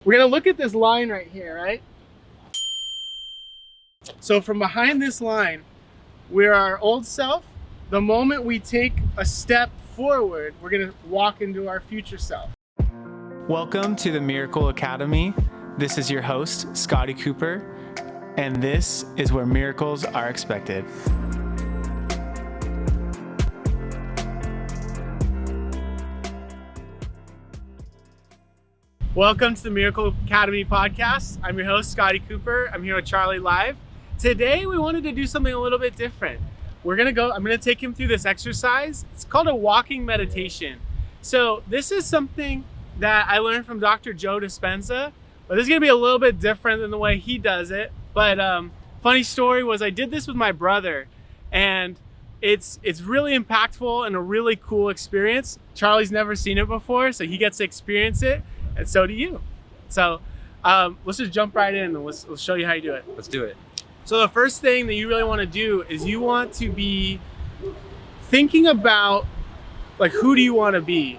We're gonna look at this line right here, right? So from behind this line, we're our old self. The moment we take a step forward, we're gonna walk into our future self. Welcome to the Miracle Academy. This is your host, Scotty Cooper, and this is where miracles are expected. Welcome to the Miracle Academy podcast. I'm your host, Scotty Cooper. I'm here with Charlie live. Today, we wanted to do something a little bit different. I'm gonna take him through this exercise. It's called a walking meditation. So this is something that I learned from Dr. Joe Dispenza, but this is gonna be a little bit different than the way he does it. But funny story was I did this with my brother, and it's really impactful and a really cool experience. Charlie's never seen it before, so he gets to experience it. And so do you. So let's just jump right in and let's show you how you do it. Let's do it. So the first thing that you really want to do is you want to be thinking about, like, who do you want to be,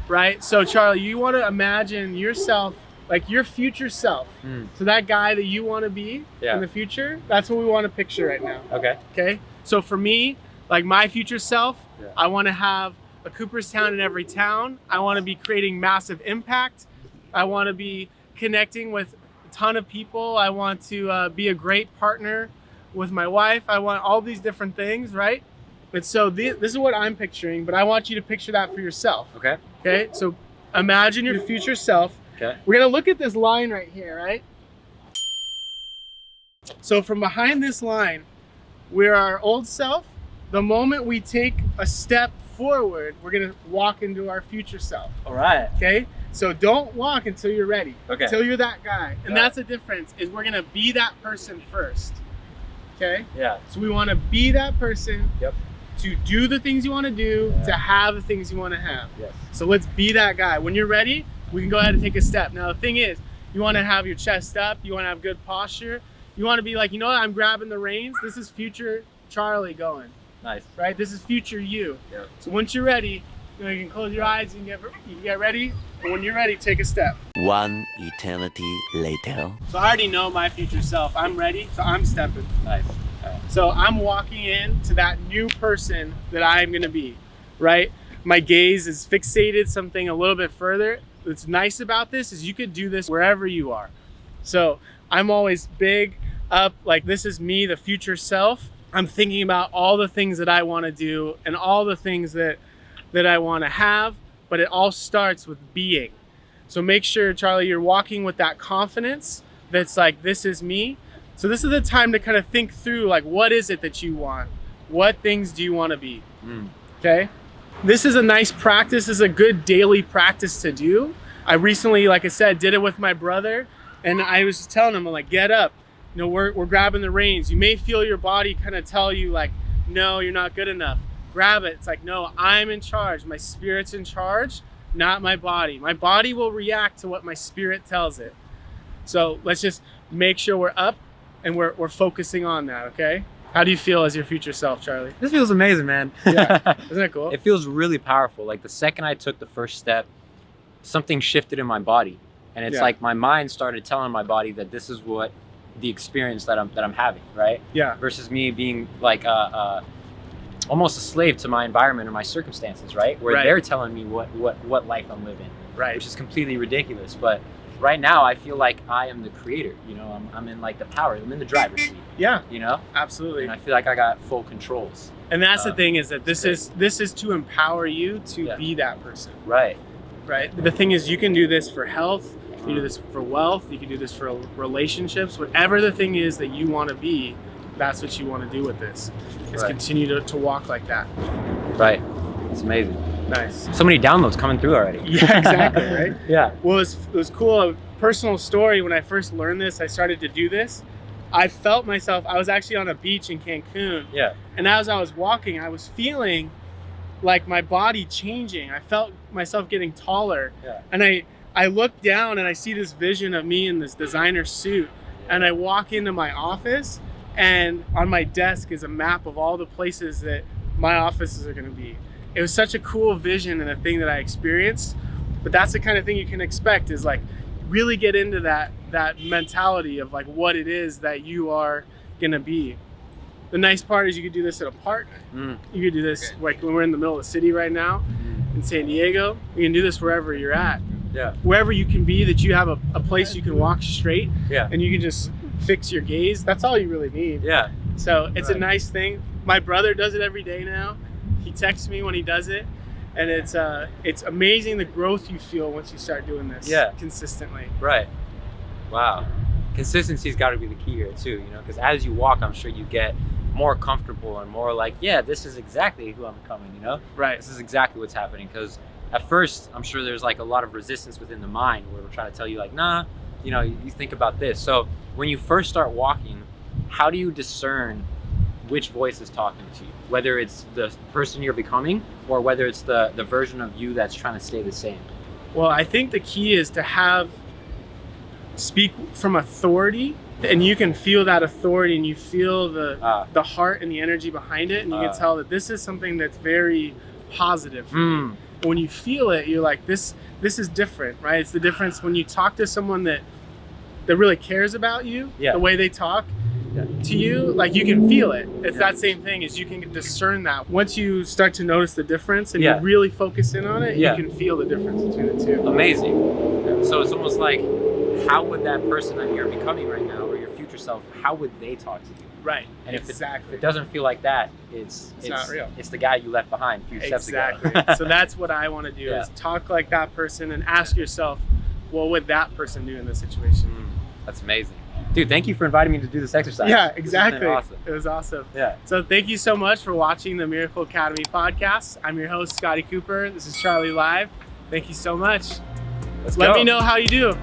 right? So Charlie, you want to imagine yourself, like your future self. So that guy that you want to be in the future, that's what we want to picture right now. Okay. So for me, like my future self, I want to have a Cooperstown in every town. I want to be creating massive impact. I want to be connecting with a ton of people. I want to be a great partner with my wife. I want all these different things, right? And so this is what I'm picturing, but I want you to picture that for yourself. Okay, so imagine your future self. We're gonna look at this line right here, right? So from behind this line, we're our old self. The moment we take a step forward, we're gonna walk into our future self. All right. Okay? So don't walk until you're ready. Until you're that guy. And that's the difference, is we're gonna be that person first. Okay? Yeah. So we wanna be that person to do the things you wanna do, to have the things you wanna have. Yes. So let's be that guy. When you're ready, we can go ahead and take a step. Now the thing is, you wanna have your chest up, you wanna have good posture, you wanna be like, you know what, I'm grabbing the reins. This is future Charlie going. Nice. Right? This is future you. Yep. So once you're ready, you can close your eyes and you can get ready. And when you're ready, take a step. One eternity later. So I already know my future self. I'm ready, so I'm stepping. Nice. So I'm walking into that new person that I'm gonna be, right? My gaze is fixated something a little bit further. What's nice about this is you could do this wherever you are. So I'm always big up, like this is me, the future self. I'm thinking about all the things that I want to do and all the things that I want to have, but it all starts with being. So make sure, Charlie, you're walking with that confidence that's like, this is me. So this is the time to kind of think through, like, what is it that you want? What things do you want to be? Okay? This is a nice practice. This is a good daily practice to do. I recently, like I said, did it with my brother, and I was just telling him, I'm like, get up. You know, we're grabbing the reins. You may feel your body kind of tell you, like, no, you're not good enough. Grab it. It's like, no, I'm in charge. My spirit's in charge, not my body. My body will react to what my spirit tells it. So let's just make sure we're up and we're focusing on that, okay? How do you feel as your future self, Charlie? This feels amazing, man. Yeah, isn't that cool? It feels really powerful. Like the second I took the first step, something shifted in my body. And it's like my mind started telling my body that this is what the experience that I'm having, right? Yeah. Versus me being like almost a slave to my environment or my circumstances, right? Where they're telling me what life I'm living, right? Which is completely ridiculous. But right now, I feel like I am the creator. You know, I'm in like the power. I'm in the driver's seat. Yeah. You know? Absolutely. And I feel like I got full controls. And that's the thing, is that this is to empower you to be that person. Right. Right. The thing is, you can do this for health. You can do this for wealth. You can do this for relationships. Whatever the thing is that you want to be, that's what you want to do with this. Is continue to walk like that. Right. It's amazing. Nice. So many downloads coming through already. Yeah, exactly, right? Yeah. Well, it was cool. A personal story, when I first learned this, I started to do this. I felt myself, I was actually on a beach in Cancun. Yeah. And as I was walking, I was feeling like my body changing. I felt myself getting taller. Yeah. And I look down and I see this vision of me in this designer suit, and I walk into my office, and on my desk is a map of all the places that my offices are going to be. It was such a cool vision and a thing that I experienced. But that's the kind of thing you can expect, is like really get into that mentality of like what it is that you are gonna be. The nice part is you could do this at a park. You could do this like when we're in the middle of the city right now in San Diego. You can do this wherever you're at. Yeah. Wherever you can be, that you have a place you can walk straight. Yeah. And you can just fix your gaze. That's all you really need. Yeah. So it's a nice thing. My brother does it every day now. He texts me when he does it. And it's amazing the growth you feel once you start doing this consistently. Right. Wow. Consistency's got to be the key here too, you know, because as you walk, I'm sure you get more comfortable and more like, yeah, this is exactly who I'm becoming, you know? Right. This is exactly what's happening. Because at first, I'm sure there's like a lot of resistance within the mind where we're trying to tell you like, nah, you know, you think about this. So when you first start walking, how do you discern which voice is talking to you? Whether it's the person you're becoming or whether it's the version of you that's trying to stay the same? Well, I think the key is to speak from authority, and you can feel that authority and you feel the heart and the energy behind it, and you can tell that this is something that's very positive for you. When you feel it, you're like, this is different, right? It's the difference when you talk to someone that really cares about you, the way they talk to you, like you can feel it. It's that same thing, is you can discern that. Once you start to notice the difference and you really focus in on it, you can feel the difference between the two. Amazing. So it's almost like, how would that person that you're becoming right now or your future self, how would they talk to you? Right. And if it doesn't feel like that, it's not real. It's the guy you left behind a few steps ago. So that's what I want to do is talk like that person and ask yourself, what would that person do in this situation? That's amazing. Dude, thank you for inviting me to do this exercise. Yeah, exactly. Awesome. It was awesome. Yeah. So thank you so much for watching the Miracle Academy podcast. I'm your host, Scotty Cooper. This is Charlie Live. Thank you so much. Let's Let go. me know how you do.